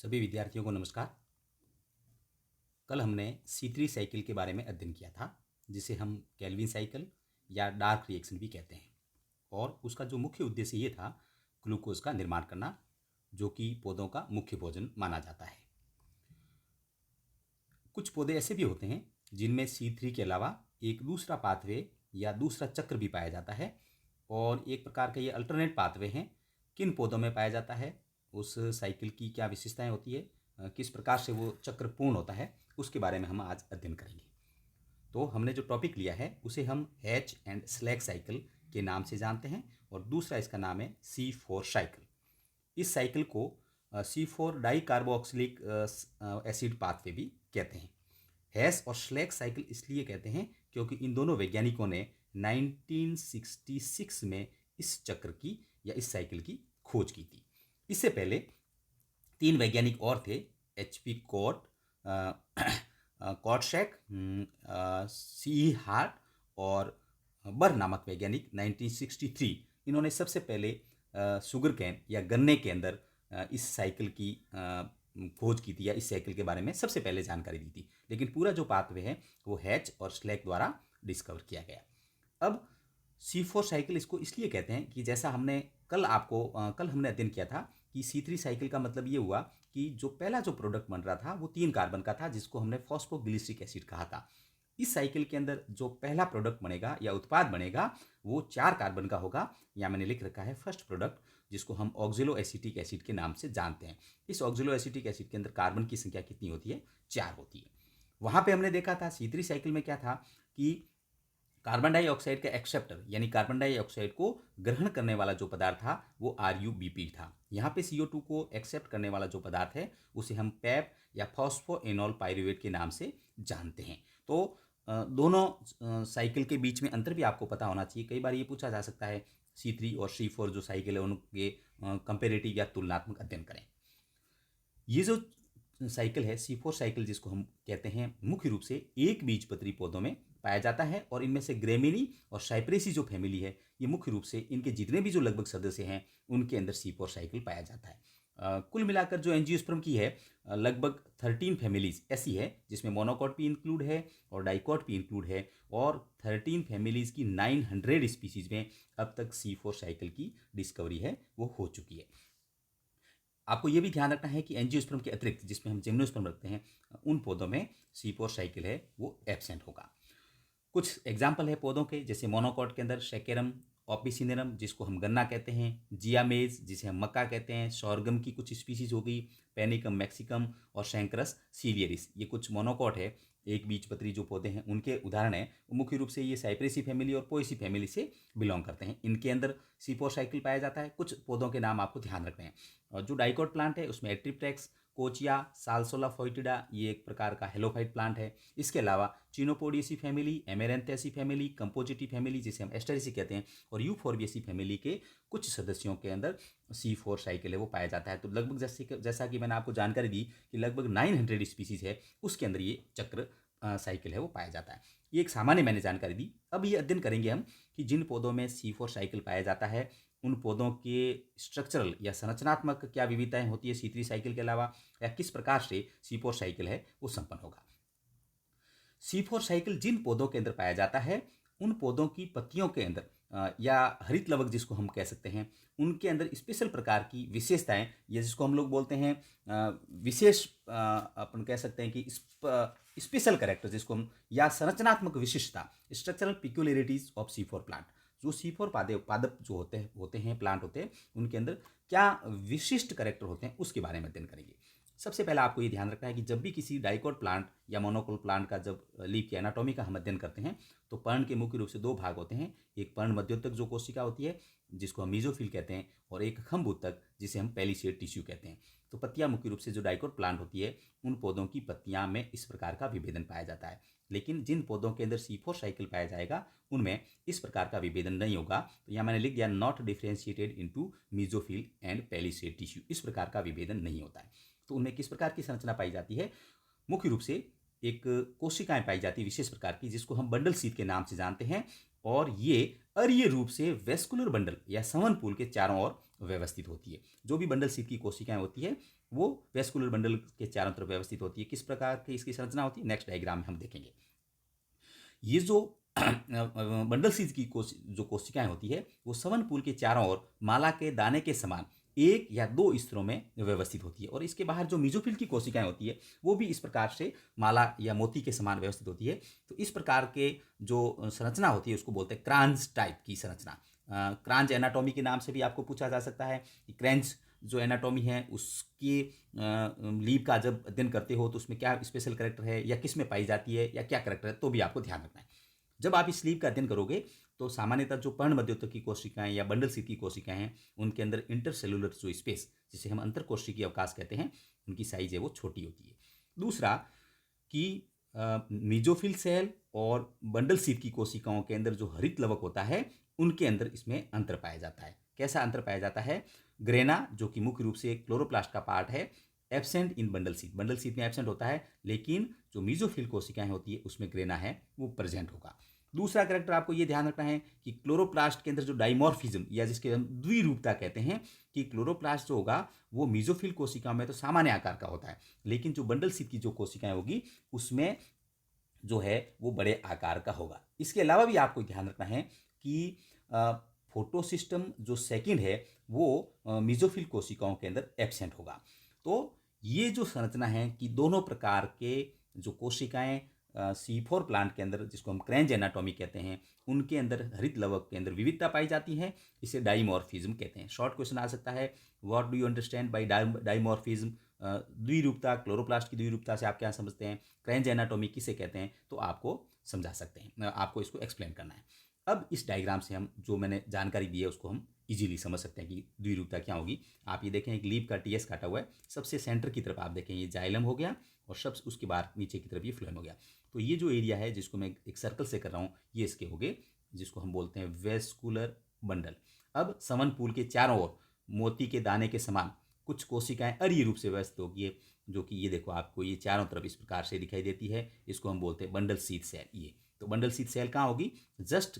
सभी विद्यार्थियों को नमस्कार। कल हमने C3 साइकिल के बारे में अध्ययन किया था, जिसे हम केल्विन साइकिल या डार्क रिएक्शन भी कहते हैं। और उसका जो मुख्य उद्देश्य ये था, ग्लूकोज का निर्माण करना, जो कि पौधों का मुख्य भोजन माना जाता है। कुछ पौधे ऐसे भी होते हैं जिनमें C3 के अलावा एक दूसरा पाथवे या दूसरा चक्र भी पाया जाता है, और एक प्रकार का ये अल्टरनेट पाथवे हैं। किन पौधों में पाया जाता है, उस साइकिल की क्या विशेषताएं होती है, किस प्रकार से वो चक्र पूर्ण होता है, उसके बारे में हम आज अध्ययन करेंगे। तो हमने जो टॉपिक लिया है उसे हम हैच एंड स्लैक साइकिल के नाम से जानते हैं, और दूसरा इसका नाम है C4 साइकिल। इस साइकिल को C4 di carboxylic acid pathway भी कहते हैं। हैश और स्लैक साइकिल इसलिए कहते हैं क्योंकि इन दोनों वैज्ञानिकों ने 1966 में इस चक्र की या इस साइकिल की खोज की थी। इससे पहले 3 वैज्ञानिक और थे, HP कॉट, कॉटशैक, सी हार्ट और बर नामक वैज्ञानिक 1963। इन्होंने सबसे पहले शुगर कैन या गन्ने के अंदर इस साइकिल की खोज की थी, या इस साइकिल के बारे में सबसे पहले जानकारी दी थी। लेकिन पूरा जो पाथवे है वो हैच और स्लैक द्वारा डिस्कवर किया गया। अब C4 साइकिल इसको इसलिए कहते हैं कि जैसा हमने कल हमने अध्ययन किया था कि C3 साइकिल का मतलब ये हुआ कि जो पहला जो प्रोडक्ट बन रहा था वो 3 कार्बन का था, जिसको हमने फॉस्फोग्लिसरिक एसिड कहा था। इस साइकिल के अंदर जो पहला प्रोडक्ट बनेगा या उत्पाद बनेगा वो 4 कार्बन का होगा, या मैंने लिख रखा है फर्स्ट प्रोडक्ट, जिसको हम ऑक्सिलो एसिटिक एसिड के नाम से जानते हैं। इस ऑक्सिलो एसिटिक एसिड के अंदर कार्बन की संख्या कितनी होती है? 4 होती है। वहाँ पे हमने देखा था C3 साइकिल में क्या था कि कार्बन डाइऑक्साइड का एक्सेप्टर यानी कार्बन डाइऑक्साइड को ग्रहण करने वाला जो पदार्थ था वो RuBP था। यहाँ पे CO2 को एक्सेप्ट करने वाला जो पदार्थ है उसे हम पैप या फॉस्फोएनॉल पाइरुवेट के नाम से जानते हैं। तो दोनों साइकिल के बीच में अंतर भी आपको पता होना चाहिए। कई बार ये पूछा जा सकता है C3 और C4 जो साइकिल है उनके कंपेरेटिव या तुलनात्मक अध्ययन करें। ये जो साइकिल है C4 साइकिल, जिसको हम कहते हैं, मुख्य रूप से एक बीजपत्री पौधों में पाया जाता है, और इनमें से ग्रेमिनी और साइप्रेसी जो फैमिली है ये मुख्य रूप से इनके जितने भी जो लगभग सदस्य हैं उनके अंदर C4 साइकिल पाया जाता है। कुल मिलाकर जो एंजियोस्पर्म की है लगभग 13 फैमिलीज ऐसी है, जिसमें मोनोकॉट भी इंक्लूड है और डाइकॉट भी इंक्लूड है, और 13 फैमिलीज की 900 स्पीसीज में अब तक C4 साइकिल की डिस्कवरी है वो हो चुकी है। आपको ये भी ध्यान रखना है कि एंजियोस्पर्म के अतिरिक्त, जिसमें हम जिम्नोस्पर्म रखते हैं, उन पौधों में C4 साइकिल है वो एब्सेंट होगा। कुछ एग्जाम्पल है पौधों के, जैसे मोनोकॉट के अंदर शेकेरम ऑपिसिनेरम, जिसको हम गन्ना कहते हैं, जियामेज जिसे हम मक्का कहते हैं, सॉर्गम की कुछ स्पीसीज हो गई, पेनिकम मैक्सिकम और शैंकरस सीवियरिस, ये कुछ मोनोकॉट है, एक बीजपत्री जो पौधे हैं उनके उदाहरण हैं। मुख्य रूप से ये साइप्रेसी फैमिली और पोएसी फैमिली से बिलोंग करते हैं। इनके अंदर C4 साइकिल पाया जाता है। कुछ पौधों के नाम आपको ध्यान रखने हैं। और जो डाइकॉट प्लांट है उसमें एट्रिप्टेक्स, कोचिया, सालसोला फोइटिडा, ये एक प्रकार का हेलोफाइट प्लांट है। इसके अलावा चिनोपोडियसी फैमिली, एमेरेंथेसी फैमिली, कंपोजिटी फैमिली जिसे हम एस्टेरेसी कहते हैं, और यूफोर्बियसी फैमिली के कुछ सदस्यों के अंदर C4 साइकिल है वो पाया जाता है। तो लगभग जैसा कि मैंने आपको जानकारी दी कि लगभग 900 स्पीसीज है, उसके अंदर ये चक्र साइकिल है वो पाया जाता है। ये एक सामान्य मैंने जानकारी दी। अब ये अध्ययन करेंगे हम कि जिन पौधों में C4 साइकिल पाया जाता है उन पौधों के स्ट्रक्चरल या संरचनात्मक क्या विविधताएं होती है C3 साइकिल के अलावा, या किस प्रकार से C4 साइकिल है वो संपन्न होगा। C4 साइकिल जिन पौधों के अंदर पाया जाता है उन पौधों की पत्तियों के अंदर या हरित लवक जिसको हम कह सकते हैं, उनके अंदर स्पेशल प्रकार की विशेषताएं, या जिसको हम लोग बोलते हैं विशेष, अपन कह सकते हैं कि स्पेशल कैरेक्टर जिसको हम, या संरचनात्मक विशिष्टता, स्ट्रक्चरल पिक्यूलरिटीज ऑफ C4 प्लांट। जो C4 पादप जो होते हैं प्लांट होते हैं, उनके अंदर क्या विशिष्ट कैरेक्टर होते हैं उसके बारे में अध्ययन करेंगे। सबसे पहले आपको ये ध्यान रखना है कि जब भी किसी डाइकॉट प्लांट या मोनोकोट प्लांट का जब लीफ की एनाटॉमी का हम अध्ययन करते हैं तो पर्ण के मुख्य रूप से 2 भाग होते हैं। एक पर्ण मध्योतक जो कोशिका होती है जिसको हम मीजोफिल कहते हैं, और एक खम्भ उत्तक जिसे हम पेलिसेड टिश्यू कहते हैं। तो पत्तियां मुख्य रूप से जो डाइकॉट प्लांट होती है उन पौधों की पत्तियां में इस प्रकार का विभेदन पाया जाता है। लेकिन जिन पौधों के अंदर C4 साइकिल पाया जाएगा उनमें इस प्रकार का विभेदन नहीं होगा। तो यहाँ मैंने लिख दिया not differentiated into mesophyll and palisade tissue, इस प्रकार का विभेदन नहीं होता है। तो उनमें किस प्रकार की संरचना पाई जाती है? मुख्य रूप से एक कोशिकाएं पाई जाती है विशेष प्रकार की, जिसको हम बंडल शीथ के नाम से जानते हैं, और ये अरीय रूप से वेस्कुलर बंडल या संवहन पुल के चारों ओर व्यवस्थित होती है। जो भी बंडल शीथ की कोशिकाएं होती है वो वेस्कुलर बंडल के चारों तरफ व्यवस्थित होती है। किस प्रकार की इसकी संरचना होती है, नेक्स्ट डायग्राम में हम देखेंगे। ये जो बंडल सीज की जो कोशिकाएं होती है वो सवन पूल के चारों ओर माला के दाने के समान एक या दो स्तरों में व्यवस्थित होती है, और इसके बाहर जो मीजोफिल की कोशिकाएं होती है वो भी इस प्रकार से माला या मोती के समान व्यवस्थित होती है। तो इस प्रकार के जो संरचना होती है उसको बोलते हैं क्रांज टाइप की संरचना। क्रांज एनाटॉमी के नाम से भी आपको पूछा जा सकता है कि क्रेंच जो एनाटॉमी है उसकी लीव का जब अध्ययन करते हो तो उसमें क्या स्पेशल करेक्टर है या किस में पाई जाती है या क्या करेक्टर है, तो भी आपको ध्यान रखना है। जब आप इस स्लीव का अध्ययन करोगे तो सामान्यतः जो पर्ण मध्योतक की कोशिकाएं या बंडल सीट की कोशिकाएं हैं उनके अंदर इंटरसेलुलर जो स्पेस जिसे हम अंतर कोशिकीय अवकाश कहते हैं उनकी साइज है वो छोटी होती है। दूसरा कि मीजोफिल सेल और बंडल सीट की कोशिकाओं के अंदर जो हरित लवक होता है उनके अंदर इसमें अंतर पाया जाता है। कैसा अंतर पाया जाता है? ग्रेना जो कि मुख्य रूप से क्लोरोप्लास्ट का पार्ट है एब्सेंट इन बंडल सीट में एब्सेंट होता है, लेकिन जो मीजोफिल कोशिकाएं होती है उसमें ग्रेना है वो प्रेजेंट होगा। दूसरा कैरेक्टर आपको ये ध्यान रखना है कि क्लोरोप्लास्ट के अंदर जो डाइमॉर्फिज्म या जिसके हम द्विरूपता कहते हैं कि क्लोरोप्लास्ट जो होगा वो मीजोफिल कोशिका में तो सामान्य आकार का होता है, लेकिन जो बंडल सीट की जो कोशिकाएं होगी उसमें जो है वो बड़े आकार का होगा। इसके अलावा भी आपको ध्यान रखना है कि फोटोसिस्टम जो सेकंड है वो मीजोफिल कोशिकाओं के अंदर एब्सेंट होगा। तो ये जो संरचना है कि दोनों प्रकार के जो कोशिकाएं C4 प्लांट के अंदर जिसको हम क्रेंज एनाटॉमी कहते हैं उनके अंदर हरित लवक के अंदर विविधता पाई जाती है, इसे डाइमॉर्फिज्म कहते हैं। शॉर्ट क्वेश्चन आ सकता है, what do you understand by dimorphism? द्विरूपता, क्लोरोप्लास्ट की द्विरूपता से आप क्या समझते हैं? क्रेंज एनाटॉमी किसे कहते हैं? तो आपको समझा सकते हैं, आपको इसको एक्सप्लेन करना है। अब इस डायग्राम से हम जो मैंने जानकारी दी है उसको हम इजीली समझ सकते हैं कि द्विरूपता क्या होगी। आप ये देखें एक लीफ का टीएस काटा हुआ है, सबसे सेंटर की तरफ आप देखें ये जाइलम हो गया और सबसे उसके बाद नीचे की तरफ ये फ्लोएम हो गया। तो ये जो एरिया है जिसको मैं एक सर्कल से कर रहा हूँ ये इसके हो गए, जिसको हम बोलते हैं वेस्कुलर बंडल। अब समन पूल के चारों ओर मोती के दाने के समान कुछ कोशिकाएं अरीय रूप से व्यवस्थित होगी, जो कि ये देखो आपको ये चारों तरफ इस प्रकार से दिखाई देती है, इसको हम बोलते हैं बंडल सीथ सेल। ये तो बंडल सीथ सेल कहाँ होगी? जस्ट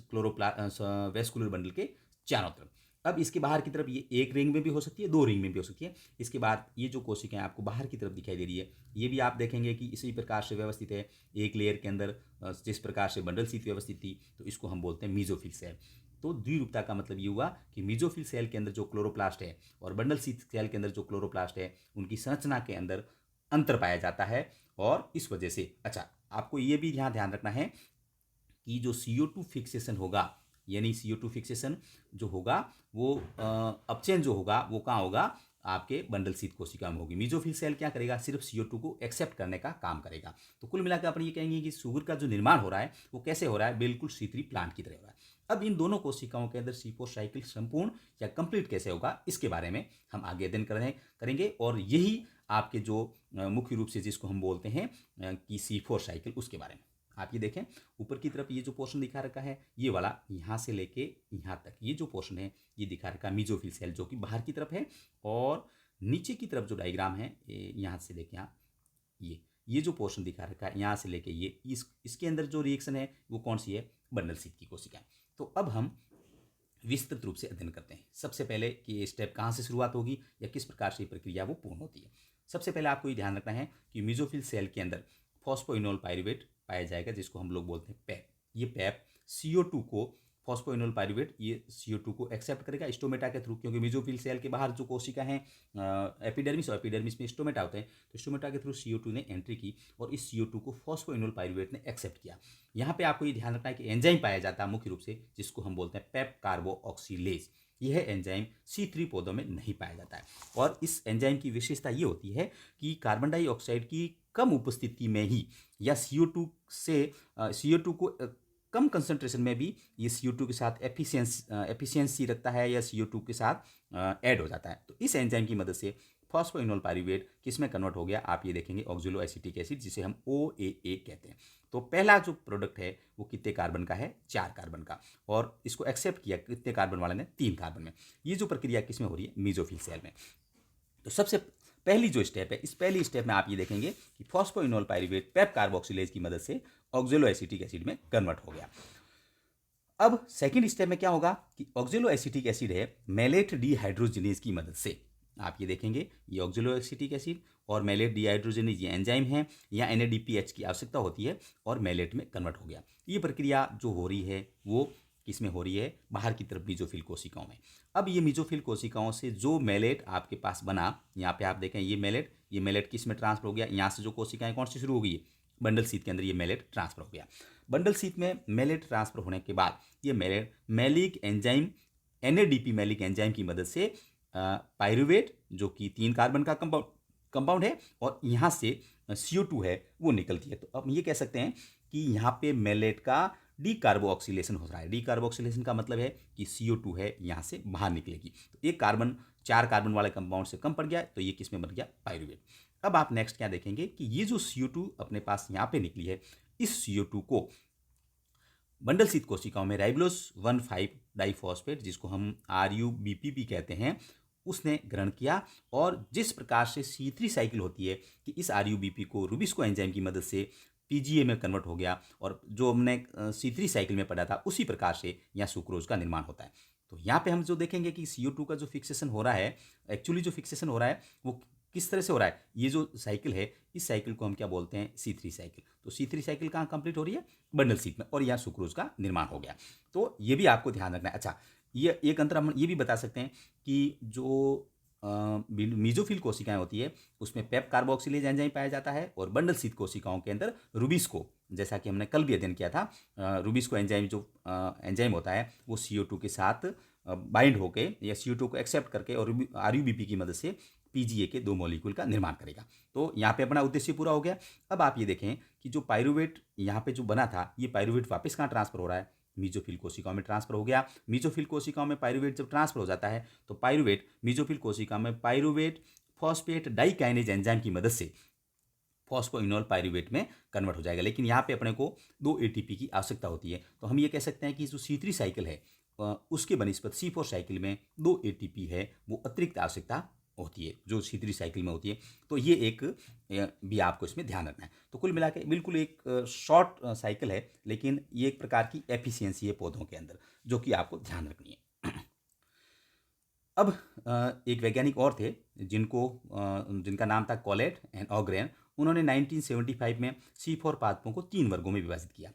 वेस्कुलर बंडल के चारों तरफ। अब इसके बाहर की तरफ ये एक रिंग में भी हो सकती है, दो रिंग में भी हो सकती है। इसके बाद ये जो कोशिकाएं आपको बाहर की तरफ दिखाई दे रही है ये भी आप देखेंगे कि इसी प्रकार से व्यवस्थित है, एक लेयर के अंदर जिस प्रकार से बंडल सीथ व्यवस्थित थी, तो इसको हम बोलते हैं मीजोफिल सेल। तो द्विरूपता का मतलब ये हुआ कि मीजोफिल सेल के अंदर जो क्लोरोप्लास्ट है और बंडल सीथ सेल के अंदर जो क्लोरोप्लास्ट है उनकी संरचना के अंदर अंतर पाया जाता है, और इस वजह से अच्छा आपको ये भी ध्यान रखना है कि जो CO2 फिक्सेशन होगा, यानी CO2 फिक्सेशन जो होगा वो अपचयन जो होगा वो कहाँ होगा? आपके बंडल सीथ कोशिका में होगी। मीजोफिल सेल क्या करेगा? सिर्फ CO2 को एक्सेप्ट करने का काम करेगा। तो कुल मिलाकर अपन ये कहेंगे कि शुगर का जो निर्माण हो रहा है वो कैसे हो रहा है? बिल्कुल C3 प्लांट की तरह हो रहा है। अब इन दोनों कोशिकाओं के अंदर C4 साइकिल संपूर्ण या कंप्लीट कैसे होगा इसके बारे में हम आगे अध्ययन करेंगे, और यही आपके जो मुख्य रूप से जिसको हम बोलते हैं कि C4 साइकिल उसके बारे में। आप ये देखें ऊपर की तरफ ये जो पोर्शन दिखा रखा है ये वाला यहाँ से लेके यहाँ तक ये जो पोर्शन है ये दिखा रखा है मीजोफिल सेल जो कि बाहर की तरफ है, और नीचे की तरफ जो डायग्राम है यहाँ से लेके यहाँ ये जो पोर्शन दिखा रखा है यहाँ से लेके ये इसके अंदर जो रिएक्शन है वो कौन सी है? बंडल सीथ की कोशिकाएं। तो अब हम विस्तृत रूप से अध्ययन करते हैं। सबसे पहले कि ये स्टेप कहाँ से शुरुआत होगी या किस प्रकार से प्रक्रिया वो पूर्ण होती है। सबसे पहले आपको ये ध्यान रखना है कि मीजोफिल सेल के अंदर फॉस्फोइनोल पाइरुवेट पाया जाएगा जिसको हम लोग बोलते हैं पैप। ये पैप CO2 को फॉस्फोइनोल पाइरुवेट ये CO2 को एक्सेप्ट करेगा स्टोमेटा के थ्रू, क्योंकि मीजोफिल सेल के बाहर जो कोशिका है एपिडर्मिस और एपिडर्मिस में स्टोमेटा होते हैं, तो स्टोमेटा के थ्रू CO2 ने एंट्री की और इस CO2 को फॉस्फोइनोल पाइरुवेट ने एक्सेप्ट किया। यहाँ पे आपको ये ध्यान रखना है कि एंजाइम पाया जाता है मुख्य रूप से जिसको हम बोलते हैं पैप कार्बो ऑक्सीलेज। यह एंजाइम C3 पौधों में नहीं पाया जाता है, और इस एंजाइम की विशेषता ये होती है कि कार्बन डाइऑक्साइड की कम उपस्थिति में ही या CO2 को कम कंसंट्रेशन में भी ये CO2 के साथ एफिशिएंसी रखता है या CO2 के साथ ऐड हो जाता है। तो इस एंजाइम की मदद से फॉस्फोइनोल पाइरुवेट किस में कन्वर्ट हो गया? आप ये देखेंगे ऑक्जेलो एसिटिक एसिड जिसे हम OAA कहते हैं। तो पहला जो प्रोडक्ट है वो कितने कार्बन का है? 4 कार्बन का, और इसको एक्सेप्ट किया कितने कार्बन वाले ने? 3 कार्बन में। ये जो प्रक्रिया किस में हो रही है? मीजोफिल सेल में। तो सबसे पहली जो स्टेप है इस पहली स्टेप में आप ये देखेंगे कि फॉस्फोइनोल पाइरुवेट पैप कार्बोक्सिलेज की मदद से ऑक्जेलो एसिटिक एसिड में कन्वर्ट हो गया। अब सेकंड स्टेप में क्या होगा कि ऑक्जेलो एसिटिक एसिड है मेलेट डिहाइड्रोजिनेज की मदद से आप ये देखेंगे, ये ऑक्जेलोएसिटिक एसिड और मैलेट डिहाइड्रोजनेज ये एंजाइम है, या NADPH की आवश्यकता होती है और मैलेट में कन्वर्ट हो गया। ये प्रक्रिया जो हो रही है वो किस में हो रही है, बाहर की तरफ मेसोफिल कोशिकाओं में। अब ये मेसोफिल कोशिकाओं से जो मैलेट आपके पास बना, यहाँ पे आप देखें ये मैलेट किस में ट्रांसफर हो गया, यहाँ से जो कोशिकाएं कौन सी शुरू हो गई है, बंडल शीथ के अंदर ये मैलेट ट्रांसफर हो गया। बंडल शीथ में मैलेट ट्रांसफर होने के बाद ये malate malic enzyme NADP malic enzyme की मदद से पायरुवेट जो कि 3 कार्बन का कंपाउंड है और यहाँ से CO2 है वो निकलती है। तो अब ये कह सकते हैं कि यहाँ पे मैलेट का डीकार्बोक्सिलेशन हो रहा है। डीकार्बोक्सिलेशन का मतलब है कि CO2 है यहाँ से बाहर निकलेगी। तो एक कार्बन 4 कार्बन वाले कंपाउंड से कम पड़ गया, तो ये किस में बन गया, पायरुवेट। अब आप नेक्स्ट क्या देखेंगे कि ये जो CO2 अपने पास यहाँ पे निकली है, इस CO2 को बंडल शीथ कोशिकाओं में राइबोलोज 1,5 डाइफॉस्फेट, जिसको हम RUBP कहते हैं, उसने ग्रहण किया। और जिस प्रकार से C3 साइकिल होती है कि इस RUBP को रुबिस्को एंजाइम की मदद से PGA में कन्वर्ट हो गया, और जो हमने C3 साइकिल में पढ़ा था उसी प्रकार से यहाँ सुक्रोज का निर्माण होता है। तो यहाँ पे हम जो देखेंगे कि CO2 का जो फिक्सेशन हो रहा है, एक्चुअली जो फिक्सेशन हो रहा है वो किस तरह से हो रहा है, ये जो साइकिल है इस साइकिल को हम क्या बोलते हैं, C3 साइकिल। तो C3 साइकिल कहाँ कंप्लीट हो रही है, बंडल शीथ में, और यहाँ सुक्रोज का निर्माण हो गया। तो ये भी आपको ध्यान रखना है। अच्छा, ये एक अंतर हम ये भी बता सकते हैं कि जो मीजोफिल कोशिकाएं होती है उसमें पेप कार्बोक्सिलेज एंजाइम पाया जाता है, और बंडल शीथ कोशिकाओं के अंदर रुबिस्को, जैसा कि हमने कल भी अध्ययन किया था, रुबिस्को एंजाइम जो एंजाइम होता है वो CO2 के साथ बाइंड होके या CO2 को एक्सेप्ट करके और RUBP की मदद से PGA के 2 मॉलिक्यूल का निर्माण करेगा। तो यहाँ पे अपना उद्देश्य पूरा हो गया। अब आप ये देखें कि जो पायरुवेट यहाँ पे जो बना था, ये पायरुवेट वापस कहाँ ट्रांसफर हो रहा है, मीजोफिल कोशिकाओं में ट्रांसफर हो गया। मीजोफिल कोशिकाओं में पायरुवेट जब ट्रांसफर हो जाता है तो पायरुवेट मीजोफिल कोशिका में पायरुवेट फॉस्फेट डाइकाइनेज एंजाइम की मदद से फॉस्फोइनोल पायरुवेट में कन्वर्ट हो जाएगा। लेकिन यहाँ पे अपने को 2 ATP की आवश्यकता होती है। तो हम ये कह सकते हैं कि जो C3 साइकिल है उसके बनिस्पत C4 साइकिल में 2 ATP है वो अतिरिक्त आवश्यकता होती है जो C3 साइकिल में होती है। तो ये एक भी आपको इसमें ध्यान रखना है। तो कुल मिला के बिल्कुल एक शॉर्ट साइकिल है, लेकिन ये एक प्रकार की एफिशिएंसी है पौधों के अंदर जो कि आपको ध्यान रखनी है। अब एक वैज्ञानिक और थे जिनका नाम था कॉलेट एंड ऑग्रेन। उन्होंने 1975 में C4 पादपों को 3 वर्गों में विभाजित किया।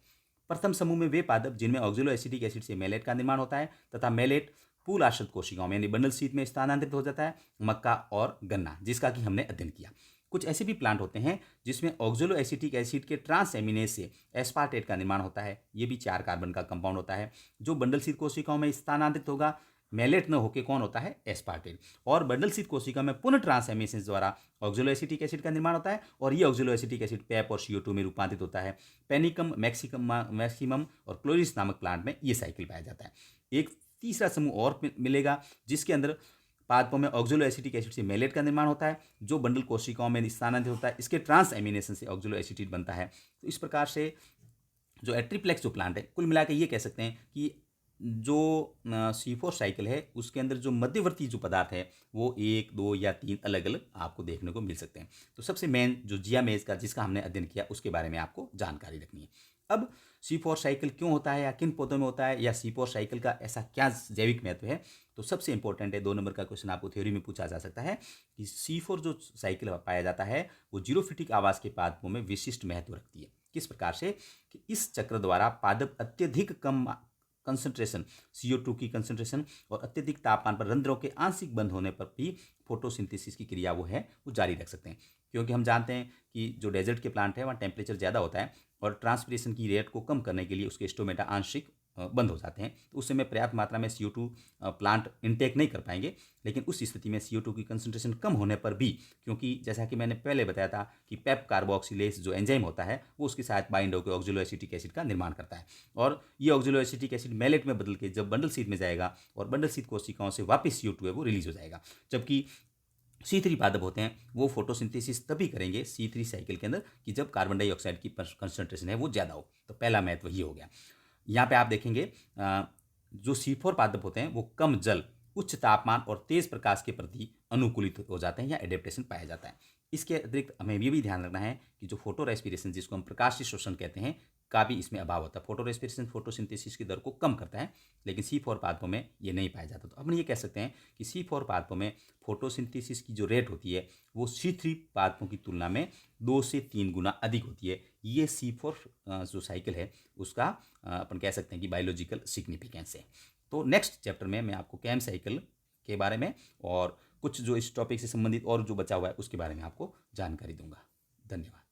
प्रथम समूह में वे पादप जिनमें ऑक्जेलो एसिटिक एसिड से मैलेट का निर्माण होता है तथा मैलेट पूल आश्रित कोशिकाओं में यानी बंडल शीथ में स्थानांतरित हो जाता है, मक्का और गन्ना, जिसका कि हमने अध्ययन किया। कुछ ऐसे भी प्लांट होते हैं जिसमें ऑक्जेलो एसिटिक एसिड के ट्रांस एमिनेज से एस्पार्टेट का निर्माण होता है। ये भी 4 कार्बन का कंपाउंड होता है जो बंडल शीथ कोशिकाओं में स्थानांतरित होगा। मैलेट न होके कौन होता है, एस्पार्टेट। और बंडल शीथ कोशिका में पुनः ट्रांसएमिनेशन द्वारा ऑक्जेलो एसिटिक एसिड का निर्माण होता है, और ये ऑक्जेलो एसिटिक एसिड पेप और CO2 में रूपांतरित होता है। पेनिकम मैक्सिमम और क्लोरिस नामक प्लांट में ये साइकिल पाया जाता है। एक तीसरा समूह और मिलेगा जिसके अंदर पादपों में ऑक्जेलो एसिटिक एसिड से मैलेट का निर्माण होता है जो बंडल कोशिकाओं में स्थानांतरित होता है। इसके ट्रांस एमिनेशन से ऑक्जेलो एसिटिक बनता है। तो इस प्रकार से जो एट्रिप्लेक्स जो प्लांट है, कुल मिलाकर ये कह सकते हैं कि जो C4 साइकिल है उसके अंदर जो मध्यवर्ती जो पदार्थ है वो 1, 2 या 3 अलग अलग आपको देखने को मिल सकते हैं। तो सबसे मेन जो जियामेज का जिसका हमने अध्ययन किया उसके बारे में आपको जानकारी रखनी है। अब C4 साइकिल क्यों होता है या किन पौधों में होता है, या C4 साइकिल का ऐसा क्या जैविक महत्व है, तो सबसे इंपॉर्टेंट है 2 नंबर का क्वेश्चन आपको थ्योरी में पूछा जा सकता है कि C4 जो साइकिल पाया जाता है वो जीरोफिटिक आवास के पादपों में विशिष्ट महत्व रखती है। किस प्रकार से कि इस चक्र द्वारा पादप अत्यधिक कम कंसंट्रेशन CO2 की कंसंट्रेशन और अत्यधिक तापमान पर रंध्रों के आंशिक बंद होने पर भी फोटोसिंथेसिस की क्रिया वो जारी रख सकते हैं। क्योंकि हम जानते हैं कि जो डेजर्ट के प्लांट है वहाँ टेम्परेचर ज़्यादा होता है और ट्रांसपिरेशन की रेट को कम करने के लिए उसके स्टोमेटा आंशिक बंद हो जाते हैं। तो उस समय पर्याप्त मात्रा में CO2 प्लांट इनटेक नहीं कर पाएंगे। लेकिन उस स्थिति में CO2 की कंसंट्रेशन कम होने पर भी, क्योंकि जैसा कि मैंने पहले बताया था कि पेप कार्बोक्सिलेज जो एंजाइम होता है वो उसके साथ बाइंड होकर ऑक्जेलो एसिटिक एसिड का निर्माण करता है, और ये ऑक्जेलो एसिटिक एसिड मैलेट में बदल के जब बंडल शीथ में जाएगा और बंडल शीथ कोशिकाओं से वापस CO2 है वो रिलीज हो जाएगा। जबकि C3 पादप होते हैं वो फोटोसिंथेसिस तभी करेंगे C3 साइकिल के अंदर कि जब कार्बन डाइऑक्साइड की कंसंट्रेशन है वो ज़्यादा हो। तो पहला महत्व ये हो गया। यहाँ पे आप देखेंगे जो C4 पादप होते हैं वो कम जल, उच्च तापमान और तेज प्रकाश के प्रति अनुकूलित हो जाते हैं या एडेप्टेशन पाया जाता है। इसके अतिरिक्त हमें ये भी ध्यान रखना है कि जो फोटो रेस्पिरेशन जिसको हम प्रकाश शोषण कहते हैं का भी इसमें अभाव होता है। फोटो रेस्पिरेशन फोटोसिंथेसिस की दर को कम करता है, लेकिन C4 पादपों में ये नहीं पाया जाता। तो अपन ये कह सकते हैं कि C4 पादपों में फोटोसिंथेसिस की जो रेट होती है वो C3 पादपों की तुलना में 2 से 3 गुना अधिक होती है। ये C4 जो साइकिल है उसका अपन कह सकते हैं कि बायोलॉजिकल सिग्निफिकेंस है। तो नेक्स्ट चैप्टर में मैं आपको कैम साइकिल के बारे में और कुछ जो इस टॉपिक से संबंधित और जो बचा हुआ है उसके बारे में आपको जानकारी दूंगा। धन्यवाद।